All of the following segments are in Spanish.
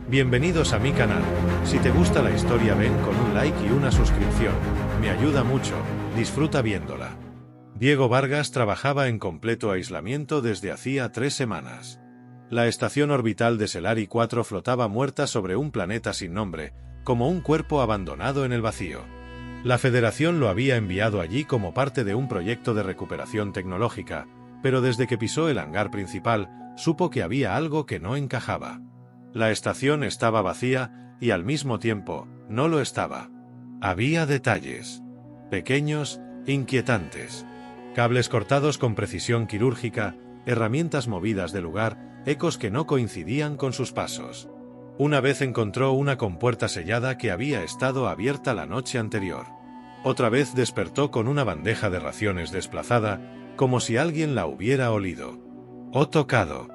Bienvenidos a mi canal. Si te gusta la historia ven con un like y una suscripción. Me ayuda mucho. Disfruta viéndola. Diego Vargas trabajaba en completo aislamiento desde hacía 3 semanas. La estación orbital de Selari 4 flotaba muerta sobre un planeta sin nombre, como un cuerpo abandonado en el vacío. La Federación lo había enviado allí como parte de un proyecto de recuperación tecnológica, pero desde que pisó el hangar principal, supo que había algo que no encajaba. La estación estaba vacía, y al mismo tiempo, no lo estaba. Había detalles. Pequeños, inquietantes. Cables cortados con precisión quirúrgica, herramientas movidas de lugar, ecos que no coincidían con sus pasos. Una vez encontró una compuerta sellada que había estado abierta la noche anterior. Otra vez despertó con una bandeja de raciones desplazada, como si alguien la hubiera olido. O tocado.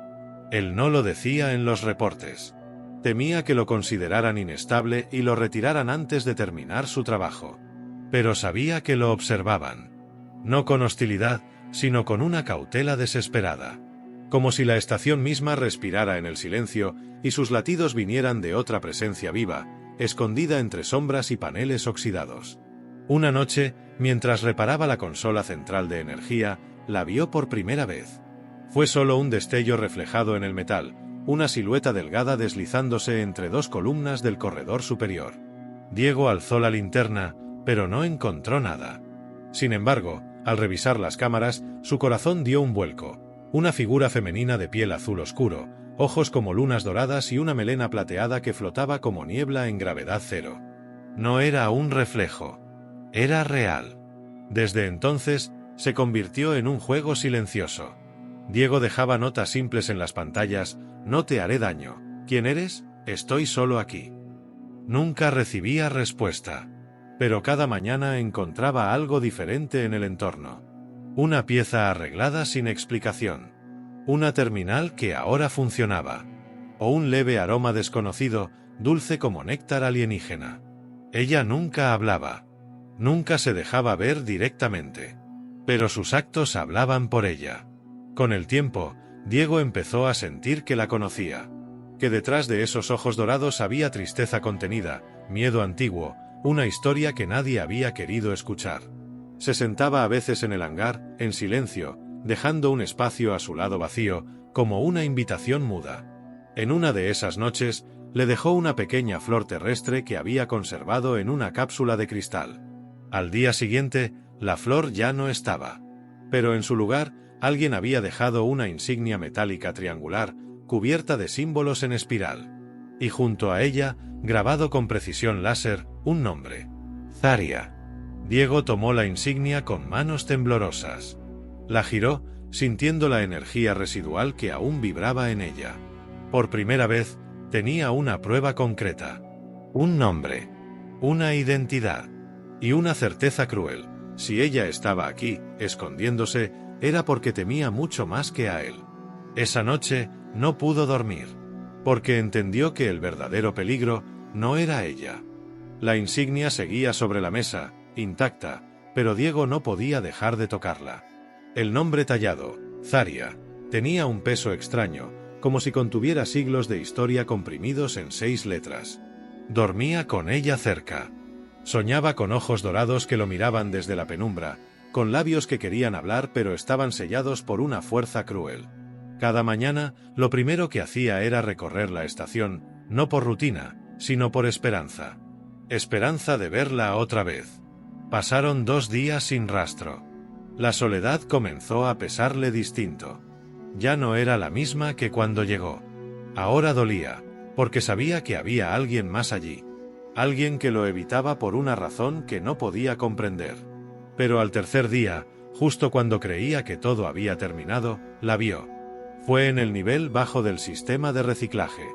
Él no lo decía en los reportes. Temía que lo consideraran inestable y lo retiraran antes de terminar su trabajo. Pero sabía que lo observaban. No con hostilidad, sino con una cautela desesperada. Como si la estación misma respirara en el silencio y sus latidos vinieran de otra presencia viva, escondida entre sombras y paneles oxidados. Una noche, mientras reparaba la consola central de energía, la vio por primera vez. Fue solo un destello reflejado en el metal, una silueta delgada deslizándose entre 2 columnas del corredor superior. Diego alzó la linterna, pero no encontró nada. Sin embargo, al revisar las cámaras, su corazón dio un vuelco. Una figura femenina de piel azul oscuro, ojos como lunas doradas y una melena plateada que flotaba como niebla en gravedad cero. No era un reflejo. Era real. Desde entonces, se convirtió en un juego silencioso. Diego dejaba notas simples en las pantallas: no te haré daño. ¿Quién eres? Estoy solo aquí. Nunca recibía respuesta. Pero cada mañana encontraba algo diferente en el entorno. Una pieza arreglada sin explicación. Una terminal que ahora funcionaba. O un leve aroma desconocido, dulce como néctar alienígena. Ella nunca hablaba. Nunca se dejaba ver directamente. Pero sus actos hablaban por ella. Con el tiempo, Diego empezó a sentir que la conocía. Que detrás de esos ojos dorados había tristeza contenida, miedo antiguo, una historia que nadie había querido escuchar. Se sentaba a veces en el hangar, en silencio, dejando un espacio a su lado vacío, como una invitación muda. En una de esas noches, le dejó una pequeña flor terrestre que había conservado en una cápsula de cristal. Al día siguiente, la flor ya no estaba. Pero en su lugar, alguien había dejado una insignia metálica triangular, cubierta de símbolos en espiral. Y junto a ella, grabado con precisión láser, un nombre. Zarya. Diego tomó la insignia con manos temblorosas. La giró, sintiendo la energía residual que aún vibraba en ella. Por primera vez, tenía una prueba concreta. Un nombre. Una identidad. Y una certeza cruel. Si ella estaba aquí, escondiéndose, era porque temía mucho más que a él. Esa noche, no pudo dormir. Porque entendió que el verdadero peligro no era ella. La insignia seguía sobre la mesa, intacta, pero Diego no podía dejar de tocarla. El nombre tallado, Zarya, tenía un peso extraño, como si contuviera siglos de historia comprimidos en 6 letras. Dormía con ella cerca. Soñaba con ojos dorados que lo miraban desde la penumbra, con labios que querían hablar pero estaban sellados por una fuerza cruel. Cada mañana, lo primero que hacía era recorrer la estación, no por rutina, sino por esperanza. Esperanza de verla otra vez. Pasaron 2 días sin rastro. La soledad comenzó a pesarle distinto. Ya no era la misma que cuando llegó. Ahora dolía, porque sabía que había alguien más allí. Alguien que lo evitaba por una razón que no podía comprender. Pero al tercer día, justo cuando creía que todo había terminado, la vio. Fue en el nivel bajo del sistema de reciclaje.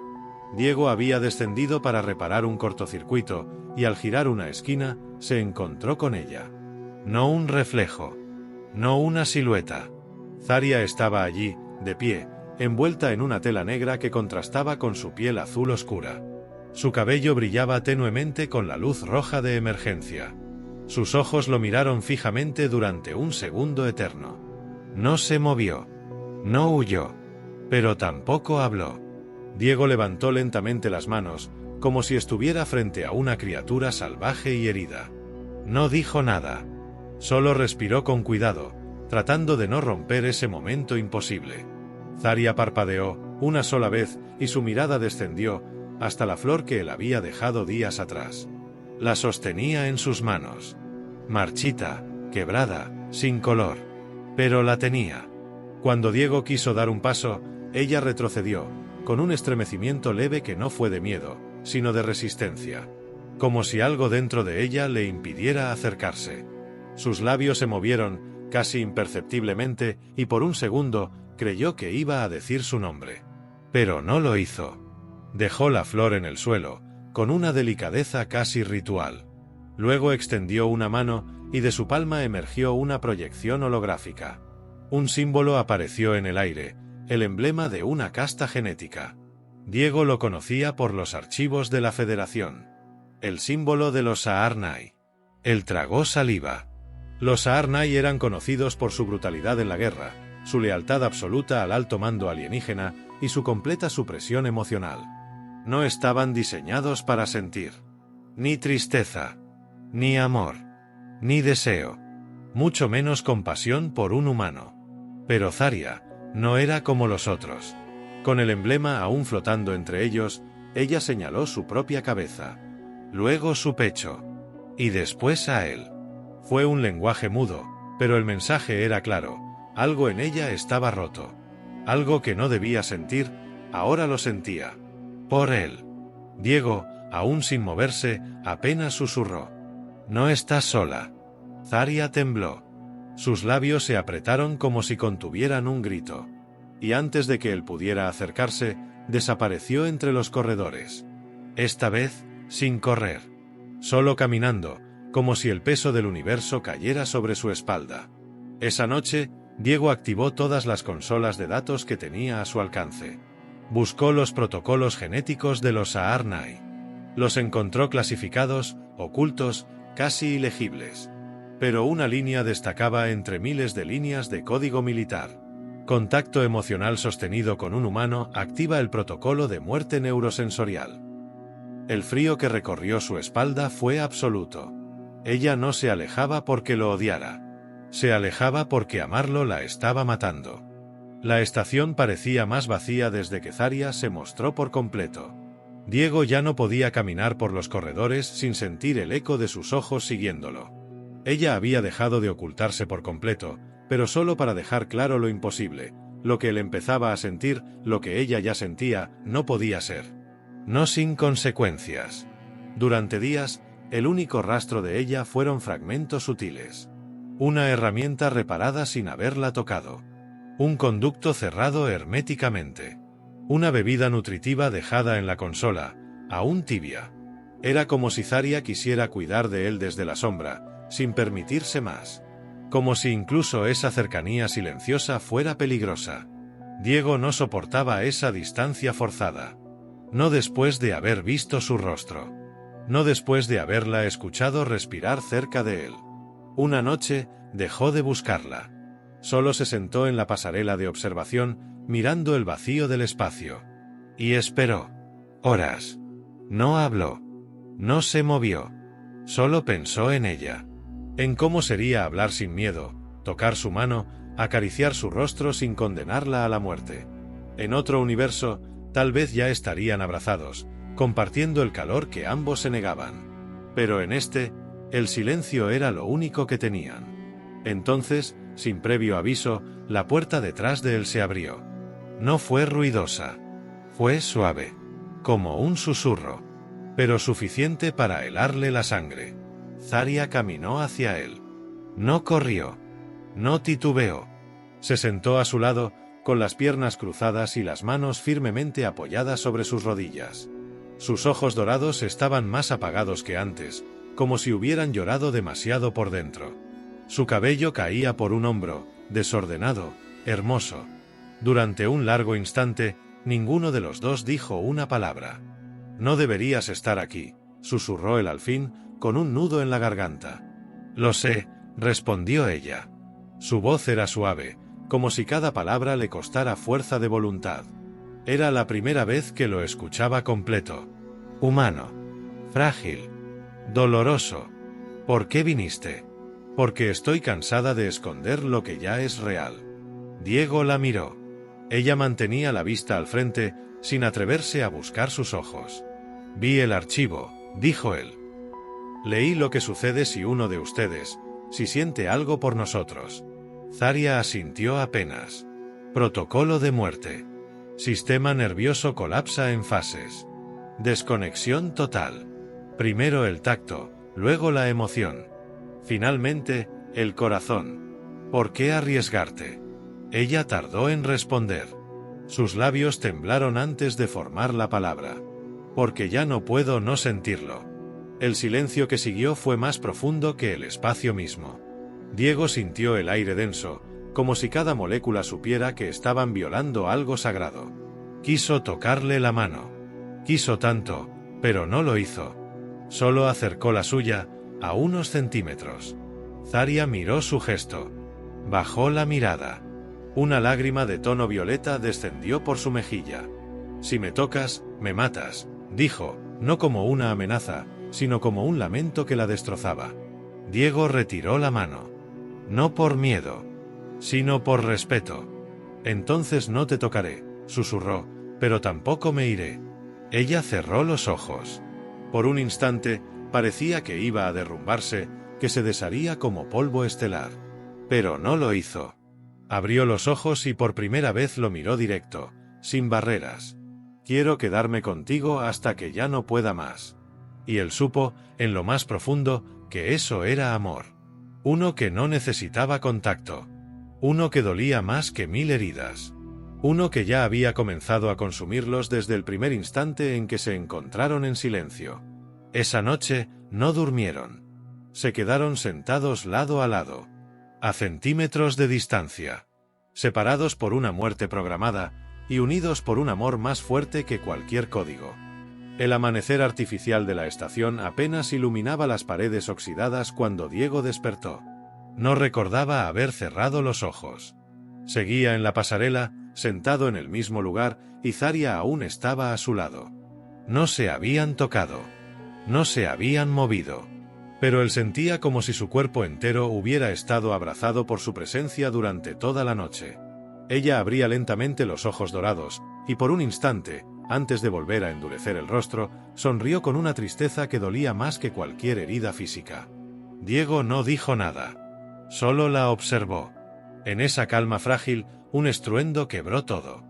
Diego había descendido para reparar un cortocircuito, y al girar una esquina, se encontró con ella. No un reflejo. No una silueta. Zarya estaba allí, de pie, envuelta en una tela negra que contrastaba con su piel azul oscura. Su cabello brillaba tenuemente con la luz roja de emergencia. Sus ojos lo miraron fijamente durante un segundo eterno. No se movió. No huyó. Pero tampoco habló. Diego levantó lentamente las manos, como si estuviera frente a una criatura salvaje y herida. No dijo nada. Solo respiró con cuidado, tratando de no romper ese momento imposible. Zarya parpadeó una sola vez y su mirada descendió hasta la flor que él había dejado días atrás. La sostenía en sus manos. Marchita, quebrada, sin color. Pero la tenía. Cuando Diego quiso dar un paso, ella retrocedió, con un estremecimiento leve que no fue de miedo, sino de resistencia. Como si algo dentro de ella le impidiera acercarse. Sus labios se movieron, casi imperceptiblemente, y por un segundo creyó que iba a decir su nombre. Pero no lo hizo. Dejó la flor en el suelo, con una delicadeza casi ritual. Luego extendió una mano, y de su palma emergió una proyección holográfica. Un símbolo apareció en el aire, el emblema de una casta genética. Diego lo conocía por los archivos de la Federación. El símbolo de los Saarnai. Él tragó saliva. Los Saarnai eran conocidos por su brutalidad en la guerra, su lealtad absoluta al alto mando alienígena y su completa supresión emocional. No estaban diseñados para sentir. Ni tristeza, ni amor, ni deseo, mucho menos compasión por un humano. Pero Zarya no era como los otros. Con el emblema aún flotando entre ellos, ella señaló su propia cabeza, luego su pecho, y después a él. Fue un lenguaje mudo, pero el mensaje era claro, algo en ella estaba roto. Algo que no debía sentir, ahora lo sentía. Por él. Diego, aún sin moverse, apenas susurró. No estás sola. Zarya tembló. Sus labios se apretaron como si contuvieran un grito. Y antes de que él pudiera acercarse, desapareció entre los corredores. Esta vez, sin correr. Solo caminando, como si el peso del universo cayera sobre su espalda. Esa noche, Diego activó todas las consolas de datos que tenía a su alcance. Buscó los protocolos genéticos de los Saarnai. Los encontró clasificados, ocultos, casi ilegibles. Pero una línea destacaba entre miles de líneas de código militar. Contacto emocional sostenido con un humano activa el protocolo de muerte neurosensorial. El frío que recorrió su espalda fue absoluto. Ella no se alejaba porque lo odiara. Se alejaba porque amarlo la estaba matando. La estación parecía más vacía desde que Zarya se mostró por completo. Diego ya no podía caminar por los corredores sin sentir el eco de sus ojos siguiéndolo. Ella había dejado de ocultarse por completo, pero solo para dejar claro lo imposible, lo que él empezaba a sentir, lo que ella ya sentía, no podía ser. No sin consecuencias. Durante días, el único rastro de ella fueron fragmentos sutiles. Una herramienta reparada sin haberla tocado. Un conducto cerrado herméticamente. Una bebida nutritiva dejada en la consola, aún tibia. Era como si Zarya quisiera cuidar de él desde la sombra, sin permitirse más. Como si incluso esa cercanía silenciosa fuera peligrosa. Diego no soportaba esa distancia forzada. No después de haber visto su rostro. No después de haberla escuchado respirar cerca de él. Una noche, dejó de buscarla. Solo se sentó en la pasarela de observación, mirando el vacío del espacio. Y esperó. Horas. No habló. No se movió. Solo pensó en ella. En cómo sería hablar sin miedo, tocar su mano, acariciar su rostro sin condenarla a la muerte. En otro universo, tal vez ya estarían abrazados, compartiendo el calor que ambos se negaban. Pero en este, el silencio era lo único que tenían. Entonces, sin previo aviso, la puerta detrás de él se abrió. No fue ruidosa. Fue suave. Como un susurro. Pero suficiente para helarle la sangre. Zarya caminó hacia él. No corrió. No titubeó. Se sentó a su lado, con las piernas cruzadas y las manos firmemente apoyadas sobre sus rodillas. Sus ojos dorados estaban más apagados que antes, como si hubieran llorado demasiado por dentro. Su cabello caía por un hombro, desordenado, hermoso. Durante un largo instante, ninguno de los dos dijo una palabra. No deberías estar aquí, susurró él al fin, con un nudo en la garganta. Lo sé, respondió ella. Su voz era suave, como si cada palabra le costara fuerza de voluntad. Era la primera vez que lo escuchaba completo. Humano. Frágil. Doloroso. ¿Por qué viniste? Porque estoy cansada de esconder lo que ya es real. Diego la miró. Ella mantenía la vista al frente, sin atreverse a buscar sus ojos. Vi el archivo, dijo él. Leí lo que sucede si uno de ustedes, si siente algo por nosotros. Zarya asintió apenas. Protocolo de muerte. Sistema nervioso colapsa en fases. Desconexión total. Primero el tacto, luego la emoción. Finalmente, el corazón. ¿Por qué arriesgarte? Ella tardó en responder. Sus labios temblaron antes de formar la palabra. Porque ya no puedo no sentirlo. El silencio que siguió fue más profundo que el espacio mismo. Diego sintió el aire denso, como si cada molécula supiera que estaban violando algo sagrado. Quiso tocarle la mano. Quiso tanto, pero no lo hizo. Solo acercó la suya, a unos centímetros. Zarya miró su gesto. Bajó la mirada. Una lágrima de tono violeta descendió por su mejilla. Si me tocas, me matas, dijo, no como una amenaza, sino como un lamento que la destrozaba. Diego retiró la mano. No por miedo, sino por respeto. Entonces no te tocaré, susurró, pero tampoco me iré. Ella cerró los ojos. Por un instante, parecía que iba a derrumbarse, que se desharía como polvo estelar. Pero no lo hizo. Abrió los ojos y por primera vez lo miró directo, sin barreras. Quiero quedarme contigo hasta que ya no pueda más. Y él supo, en lo más profundo, que eso era amor. Uno que no necesitaba contacto. Uno que dolía más que 1000 heridas. Uno que ya había comenzado a consumirlos desde el primer instante en que se encontraron en silencio. Esa noche, no durmieron. Se quedaron sentados lado a lado, a centímetros de distancia, separados por una muerte programada y unidos por un amor más fuerte que cualquier código. El amanecer artificial de la estación apenas iluminaba las paredes oxidadas cuando Diego despertó. No recordaba haber cerrado los ojos. Seguía en la pasarela, sentado en el mismo lugar, y Zarya aún estaba a su lado. No se habían tocado. No se habían movido. Pero él sentía como si su cuerpo entero hubiera estado abrazado por su presencia durante toda la noche. Ella abría lentamente los ojos dorados, y por un instante, antes de volver a endurecer el rostro, sonrió con una tristeza que dolía más que cualquier herida física. Diego no dijo nada. Solo la observó. En esa calma frágil, un estruendo quebró todo.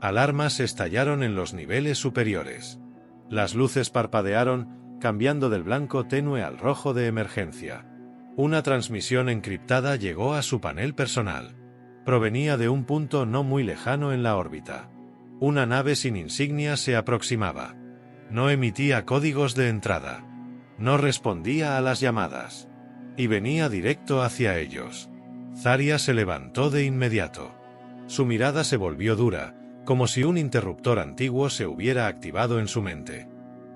Alarmas estallaron en los niveles superiores. Las luces parpadearon, cambiando del blanco tenue al rojo de emergencia. Una transmisión encriptada llegó a su panel personal. Provenía de un punto no muy lejano en la órbita. Una nave sin insignia se aproximaba. No emitía códigos de entrada. No respondía a las llamadas. Y venía directo hacia ellos. Zarya se levantó de inmediato. Su mirada se volvió dura, como si un interruptor antiguo se hubiera activado en su mente.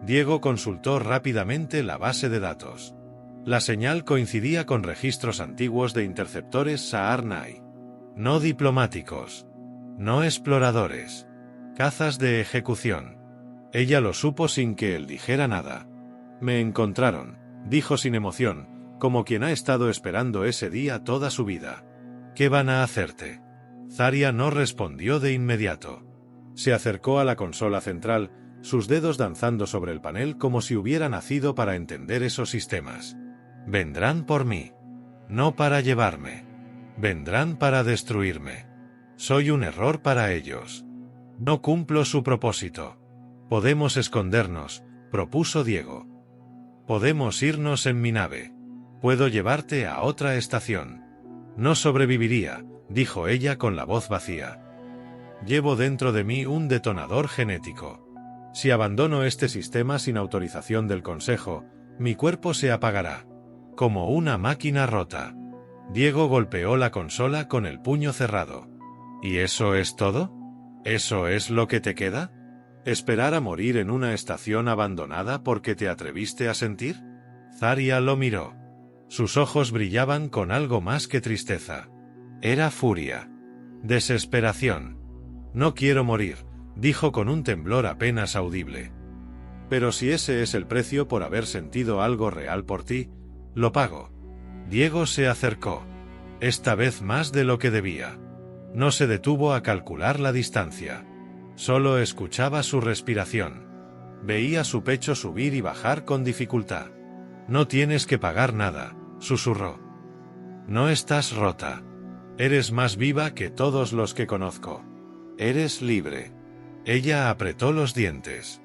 Diego consultó rápidamente la base de datos. La señal coincidía con registros antiguos de interceptores Saar-Nai. No diplomáticos. No exploradores. Cazas de ejecución. Ella lo supo sin que él dijera nada. Me encontraron, dijo sin emoción, como quien ha estado esperando ese día toda su vida. ¿Qué van a hacerte? Zarya no respondió de inmediato. Se acercó a la consola central, sus dedos danzando sobre el panel como si hubiera nacido para entender esos sistemas. Vendrán por mí. No para llevarme. Vendrán para destruirme. Soy un error para ellos. No cumplo su propósito. Podemos escondernos, propuso Diego. Podemos irnos en mi nave. Puedo llevarte a otra estación. No sobreviviría, dijo ella con la voz vacía. Llevo dentro de mí un detonador genético. Si abandono este sistema sin autorización del Consejo, mi cuerpo se apagará. Como una máquina rota. Diego golpeó la consola con el puño cerrado. ¿Y eso es todo? ¿Eso es lo que te queda? ¿Esperar a morir en una estación abandonada porque te atreviste a sentir? Zarya lo miró. Sus ojos brillaban con algo más que tristeza. Era furia. Desesperación. No quiero morir, dijo con un temblor apenas audible. Pero si ese es el precio por haber sentido algo real por ti, lo pago. Diego se acercó. Esta vez más de lo que debía. No se detuvo a calcular la distancia. Solo escuchaba su respiración. Veía su pecho subir y bajar con dificultad. No tienes que pagar nada, susurró. No estás rota. Eres más viva que todos los que conozco. Eres libre. Ella apretó los dientes.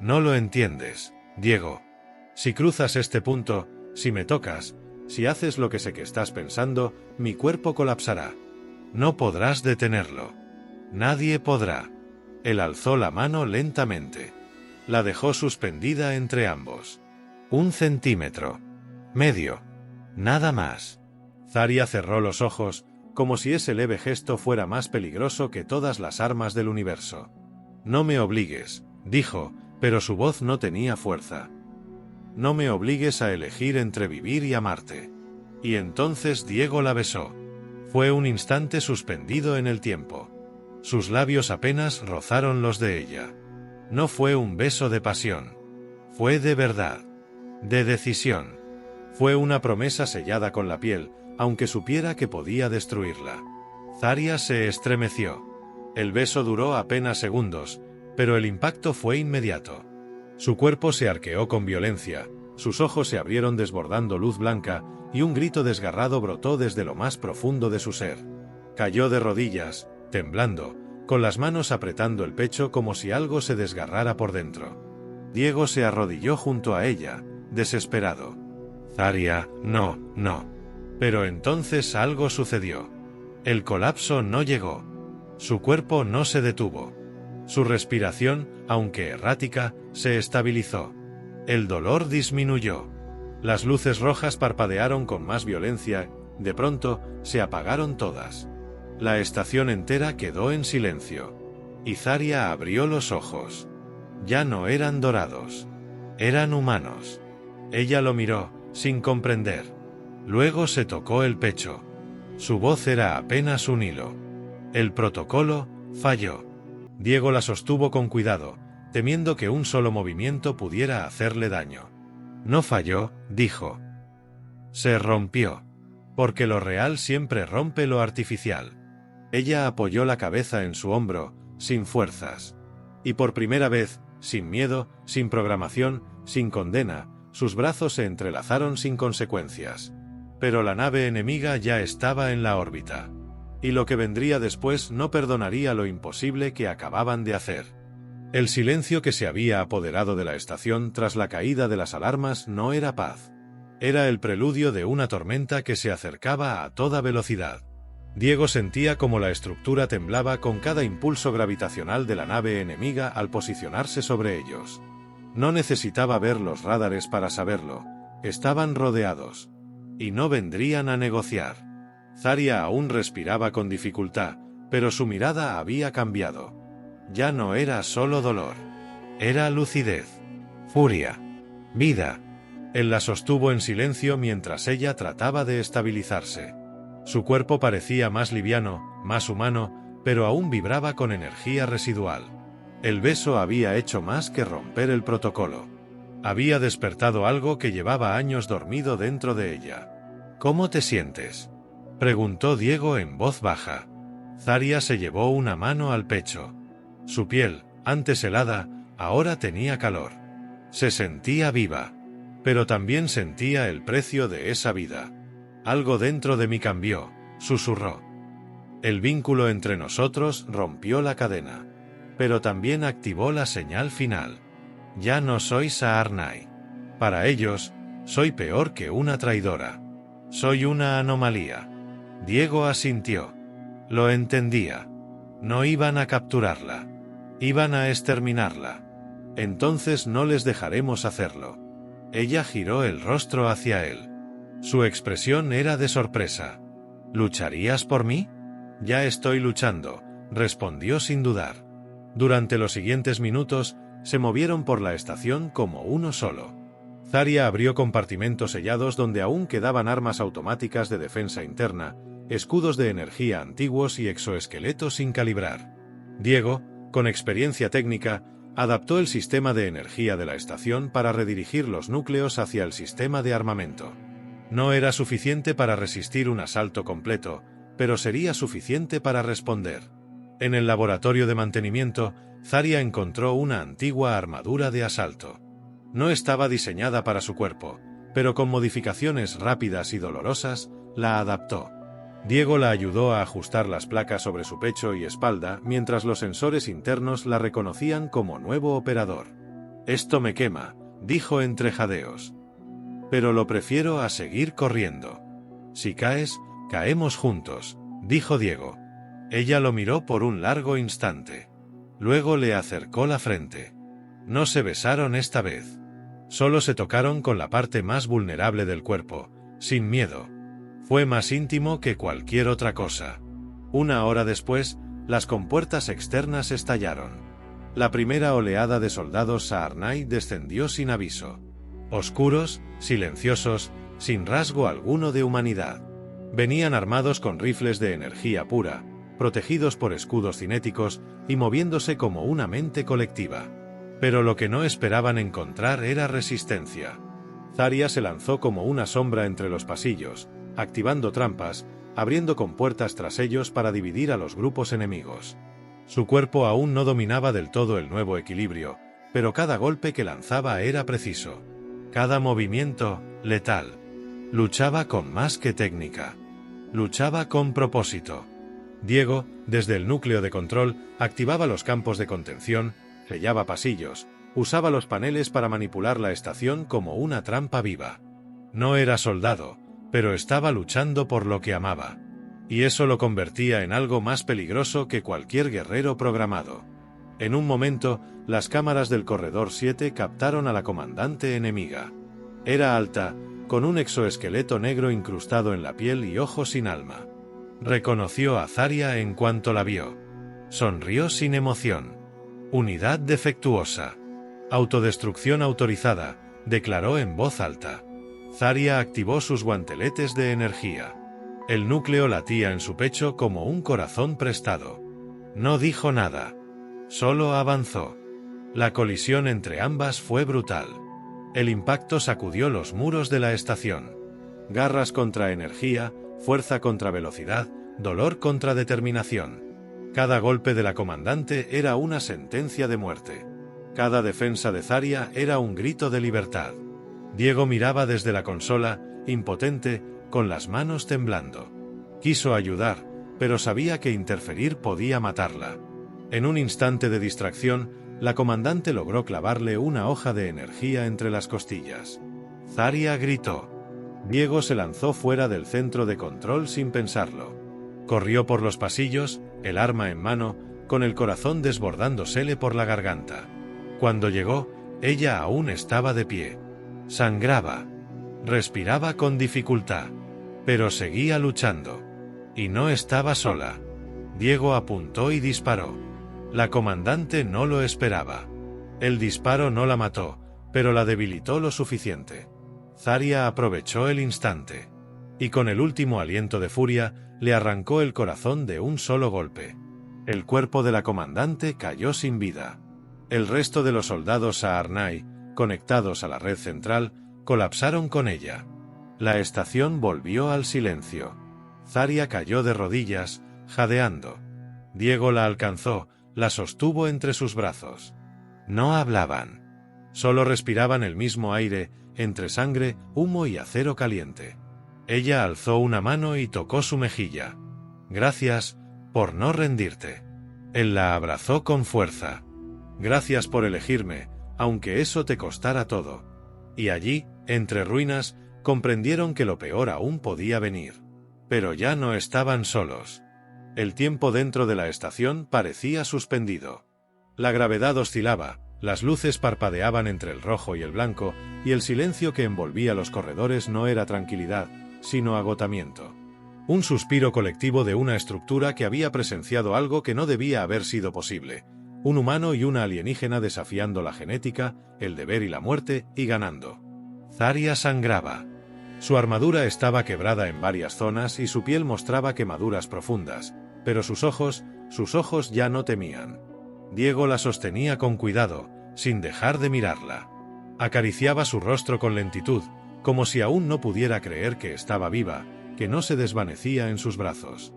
No lo entiendes, Diego. Si cruzas este punto, si me tocas, si haces lo que sé que estás pensando, mi cuerpo colapsará. No podrás detenerlo. Nadie podrá. Él alzó la mano lentamente. La dejó suspendida entre ambos. 1 centímetro. Medio. Nada más. Zarya cerró los ojos, como si ese leve gesto fuera más peligroso que todas las armas del universo. No me obligues, dijo, pero su voz no tenía fuerza. No me obligues a elegir entre vivir y amarte. Y entonces Diego la besó. Fue un instante suspendido en el tiempo. Sus labios apenas rozaron los de ella. No fue un beso de pasión. Fue de verdad. De decisión. Fue una promesa sellada con la piel, aunque supiera que podía destruirla. Zarya se estremeció. El beso duró apenas segundos, pero el impacto fue inmediato. Su cuerpo se arqueó con violencia, sus ojos se abrieron desbordando luz blanca, y un grito desgarrado brotó desde lo más profundo de su ser. Cayó de rodillas, temblando, con las manos apretando el pecho como si algo se desgarrara por dentro. Diego se arrodilló junto a ella, desesperado. Zarya, no, no. Pero entonces algo sucedió. El colapso no llegó. Su cuerpo no se detuvo. Su respiración, aunque errática, se estabilizó. El dolor disminuyó. Las luces rojas parpadearon con más violencia, de pronto, se apagaron todas. La estación entera quedó en silencio. Y Zarya abrió los ojos. Ya no eran dorados. Eran humanos. Ella lo miró, sin comprender. Luego se tocó el pecho. Su voz era apenas un hilo. El protocolo falló. Diego la sostuvo con cuidado, temiendo que un solo movimiento pudiera hacerle daño. No falló, dijo. Se rompió. Porque lo real siempre rompe lo artificial. Ella apoyó la cabeza en su hombro, sin fuerzas. Y por primera vez, sin miedo, sin programación, sin condena, sus brazos se entrelazaron sin consecuencias. Pero la nave enemiga ya estaba en la órbita. Y lo que vendría después no perdonaría lo imposible que acababan de hacer. El silencio que se había apoderado de la estación tras la caída de las alarmas no era paz. Era el preludio de una tormenta que se acercaba a toda velocidad. Diego sentía como la estructura temblaba con cada impulso gravitacional de la nave enemiga al posicionarse sobre ellos. No necesitaba ver los radares para saberlo. Estaban rodeados. Y no vendrían a negociar. Zarya aún respiraba con dificultad, pero su mirada había cambiado. Ya no era solo dolor. Era lucidez, furia, vida. Él la sostuvo en silencio mientras ella trataba de estabilizarse. Su cuerpo parecía más liviano, más humano, pero aún vibraba con energía residual. El beso había hecho más que romper el protocolo. Había despertado algo que llevaba años dormido dentro de ella. ¿Cómo te sientes?, preguntó Diego en voz baja. Zarya se llevó una mano al pecho. Su piel, antes helada, ahora tenía calor. Se sentía viva. Pero también sentía el precio de esa vida. Algo dentro de mí cambió, susurró. El vínculo entre nosotros rompió la cadena. Pero también activó la señal final. Ya no soy Saarnai. Para ellos, soy peor que una traidora. Soy una anomalía. Diego asintió. Lo entendía. No iban a capturarla. Iban a exterminarla. Entonces no les dejaremos hacerlo. Ella giró el rostro hacia él. Su expresión era de sorpresa. ¿Lucharías por mí? Ya estoy luchando, respondió sin dudar. Durante los siguientes minutos, se movieron por la estación como uno solo. Zarya abrió compartimentos sellados donde aún quedaban armas automáticas de defensa interna, escudos de energía antiguos y exoesqueletos sin calibrar. Diego, Con experiencia técnica, adaptó el sistema de energía de la estación para redirigir los núcleos hacia el sistema de armamento. No era suficiente para resistir un asalto completo, pero sería suficiente para responder. En el laboratorio de mantenimiento, Zarya encontró una antigua armadura de asalto. No estaba diseñada para su cuerpo, pero con modificaciones rápidas y dolorosas, la adaptó. Diego la ayudó a ajustar las placas sobre su pecho y espalda mientras los sensores internos la reconocían como nuevo operador. «Esto me quema», dijo entre jadeos. «Pero lo prefiero a seguir corriendo. Si caes, caemos juntos», dijo Diego. Ella lo miró por un largo instante. Luego le acercó la frente. No se besaron esta vez. Solo se tocaron con la parte más vulnerable del cuerpo, sin miedo. Fue más íntimo que cualquier otra cosa. Una hora después, las compuertas externas estallaron. La primera oleada de soldados Saarnai descendió sin aviso. Oscuros, silenciosos, sin rasgo alguno de humanidad. Venían armados con rifles de energía pura, protegidos por escudos cinéticos y moviéndose como una mente colectiva. Pero lo que no esperaban encontrar era resistencia. Zarya se lanzó como una sombra entre los pasillos, activando trampas, abriendo compuertas tras ellos para dividir a los grupos enemigos. Su cuerpo aún no dominaba del todo el nuevo equilibrio, pero cada golpe que lanzaba era preciso. Cada movimiento, letal. Luchaba con más que técnica. Luchaba con propósito. Diego, desde el núcleo de control, activaba los campos de contención, sellaba pasillos, usaba los paneles para manipular la estación como una trampa viva. No era soldado, pero estaba luchando por lo que amaba. Y eso lo convertía en algo más peligroso que cualquier guerrero programado. En un momento, las cámaras del Corredor 7 captaron a la comandante enemiga. Era alta, con un exoesqueleto negro incrustado en la piel y ojos sin alma. Reconoció a Zarya en cuanto la vio. Sonrió sin emoción. «Unidad defectuosa. Autodestrucción autorizada», declaró en voz alta. Zarya activó sus guanteletes de energía. El núcleo latía en su pecho como un corazón prestado. No dijo nada. Solo avanzó. La colisión entre ambas fue brutal. El impacto sacudió los muros de la estación. Garras contra energía, fuerza contra velocidad, dolor contra determinación. Cada golpe de la comandante era una sentencia de muerte. Cada defensa de Zarya era un grito de libertad. Diego miraba desde la consola, impotente, con las manos temblando. Quiso ayudar, pero sabía que interferir podía matarla. En un instante de distracción, la comandante logró clavarle una hoja de energía entre las costillas. Zarya gritó. Diego se lanzó fuera del centro de control sin pensarlo. Corrió por los pasillos, el arma en mano, con el corazón desbordándosele por la garganta. Cuando llegó, ella aún estaba de pie. Sangraba. Respiraba con dificultad. Pero seguía luchando. Y no estaba sola. Diego apuntó y disparó. La comandante no lo esperaba. El disparo no la mató, pero la debilitó lo suficiente. Zarya aprovechó el instante. Y con el último aliento de furia, le arrancó el corazón de un solo golpe. El cuerpo de la comandante cayó sin vida. El resto de los soldados Saarnai, conectados a la red central, colapsaron con ella. La estación volvió al silencio. Zarya cayó de rodillas, jadeando. Diego la alcanzó, la sostuvo entre sus brazos. No hablaban. Solo respiraban el mismo aire, entre sangre, humo y acero caliente. Ella alzó una mano y tocó su mejilla. «Gracias por no rendirte». Él la abrazó con fuerza. «Gracias por elegirme, aunque eso te costara todo». Y allí, entre ruinas, comprendieron que lo peor aún podía venir. Pero ya no estaban solos. El tiempo dentro de la estación parecía suspendido. La gravedad oscilaba, las luces parpadeaban entre el rojo y el blanco, y el silencio que envolvía los corredores no era tranquilidad, sino agotamiento. Un suspiro colectivo de una estructura que había presenciado algo que no debía haber sido posible. Un humano y una alienígena desafiando la genética, el deber y la muerte, y ganando. Zarya sangraba. Su armadura estaba quebrada en varias zonas y su piel mostraba quemaduras profundas, pero sus ojos ya no temían. Diego la sostenía con cuidado, sin dejar de mirarla. Acariciaba su rostro con lentitud, como si aún no pudiera creer que estaba viva, que no se desvanecía en sus brazos.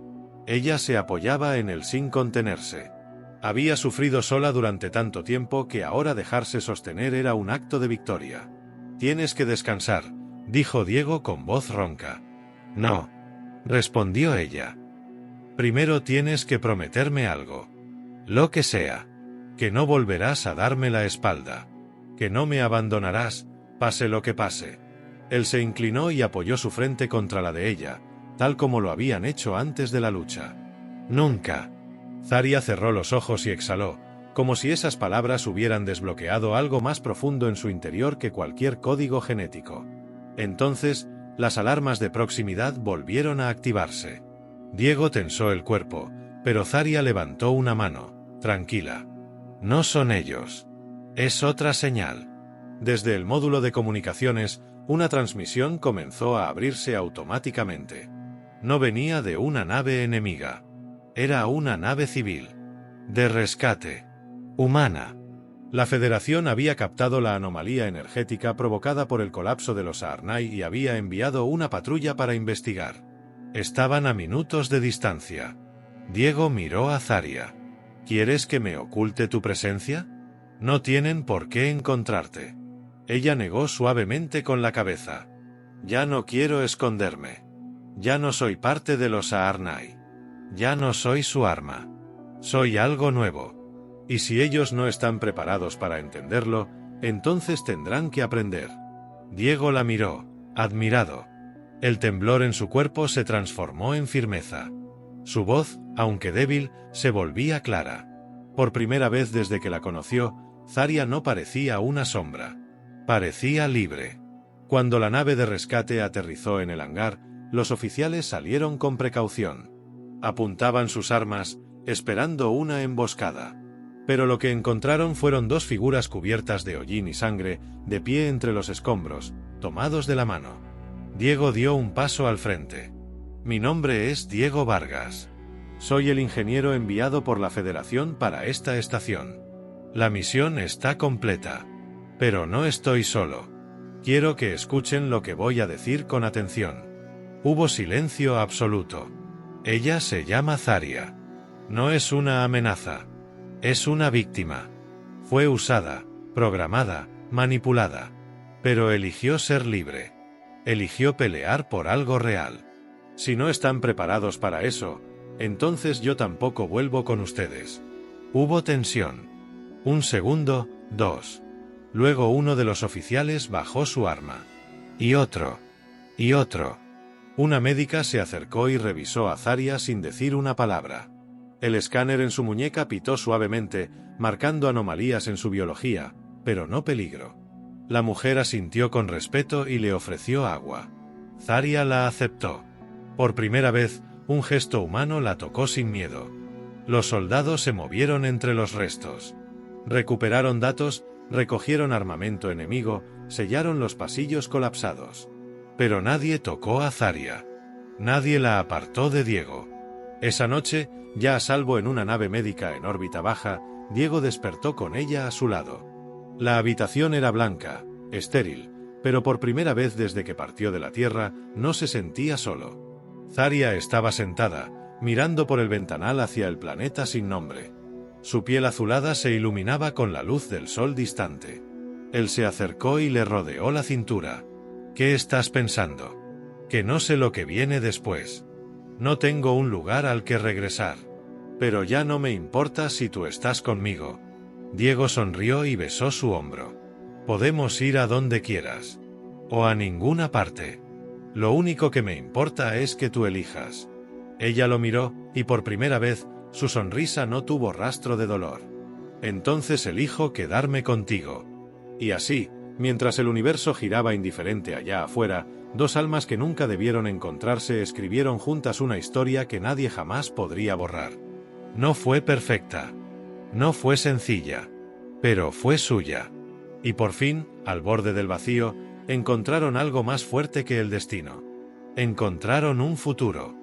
Ella se apoyaba en él sin contenerse. Había sufrido sola durante tanto tiempo que ahora dejarse sostener era un acto de victoria. «Tienes que descansar», dijo Diego con voz ronca. «No», respondió ella. «Primero tienes que prometerme algo. Lo que sea. Que no volverás a darme la espalda. Que no me abandonarás, pase lo que pase». Él se inclinó y apoyó su frente contra la de ella, tal como lo habían hecho antes de la lucha. «Nunca». Zarya cerró los ojos y exhaló, como si esas palabras hubieran desbloqueado algo más profundo en su interior que cualquier código genético. Entonces, las alarmas de proximidad volvieron a activarse. Diego tensó el cuerpo, pero Zarya levantó una mano. «Tranquila. No son ellos. Es otra señal». Desde el módulo de comunicaciones, una transmisión comenzó a abrirse automáticamente. No venía de una nave enemiga. Era una nave civil. De rescate. Humana. La Federación había captado la anomalía energética provocada por el colapso de los Saarnai y había enviado una patrulla para investigar. Estaban a minutos de distancia. Diego miró a Zarya. «¿Quieres que me oculte tu presencia? No tienen por qué encontrarte». Ella negó suavemente con la cabeza. «Ya no quiero esconderme. Ya no soy parte de los Saarnai. Ya no soy su arma. Soy algo nuevo. Y si ellos no están preparados para entenderlo, entonces tendrán que aprender». Diego la miró, admirado. El temblor en su cuerpo se transformó en firmeza. Su voz, aunque débil, se volvía clara. Por primera vez desde que la conoció, Zarya no parecía una sombra. Parecía libre. Cuando la nave de rescate aterrizó en el hangar, los oficiales salieron con precaución. Apuntaban sus armas, esperando una emboscada. Pero lo que encontraron fueron dos figuras cubiertas de hollín y sangre, de pie entre los escombros, tomados de la mano. Diego dio un paso al frente. «Mi nombre es Diego Vargas. Soy el ingeniero enviado por la Federación para esta estación. La misión está completa. Pero no estoy solo. Quiero que escuchen lo que voy a decir con atención». Hubo silencio absoluto. «Ella se llama Zarya. No es una amenaza. Es una víctima. Fue usada, programada, manipulada. Pero eligió ser libre. Eligió pelear por algo real. Si no están preparados para eso, entonces yo tampoco vuelvo con ustedes». Hubo tensión. Un segundo, dos. Luego uno de los oficiales bajó su arma. Y otro. Y otro. Una médica se acercó y revisó a Zarya sin decir una palabra. El escáner en su muñeca pitó suavemente, marcando anomalías en su biología, pero no peligro. La mujer asintió con respeto y le ofreció agua. Zarya la aceptó. Por primera vez, un gesto humano la tocó sin miedo. Los soldados se movieron entre los restos. Recuperaron datos, recogieron armamento enemigo, sellaron los pasillos colapsados. Pero nadie tocó a Zarya. Nadie la apartó de Diego. Esa noche, ya a salvo en una nave médica en órbita baja, Diego despertó con ella a su lado. La habitación era blanca, estéril, pero por primera vez desde que partió de la Tierra, no se sentía solo. Zarya estaba sentada, mirando por el ventanal hacia el planeta sin nombre. Su piel azulada se iluminaba con la luz del sol distante. Él se acercó y le rodeó la cintura. «¿Qué estás pensando?» «Que no sé lo que viene después. No tengo un lugar al que regresar. Pero ya no me importa si tú estás conmigo». Diego sonrió y besó su hombro. «Podemos ir a donde quieras. O a ninguna parte. Lo único que me importa es que tú elijas». Ella lo miró, y por primera vez, su sonrisa no tuvo rastro de dolor. «Entonces elijo quedarme contigo». Y así, mientras el universo giraba indiferente allá afuera, dos almas que nunca debieron encontrarse escribieron juntas una historia que nadie jamás podría borrar. No fue perfecta. No fue sencilla. Pero fue suya. Y por fin, al borde del vacío, encontraron algo más fuerte que el destino. Encontraron un futuro.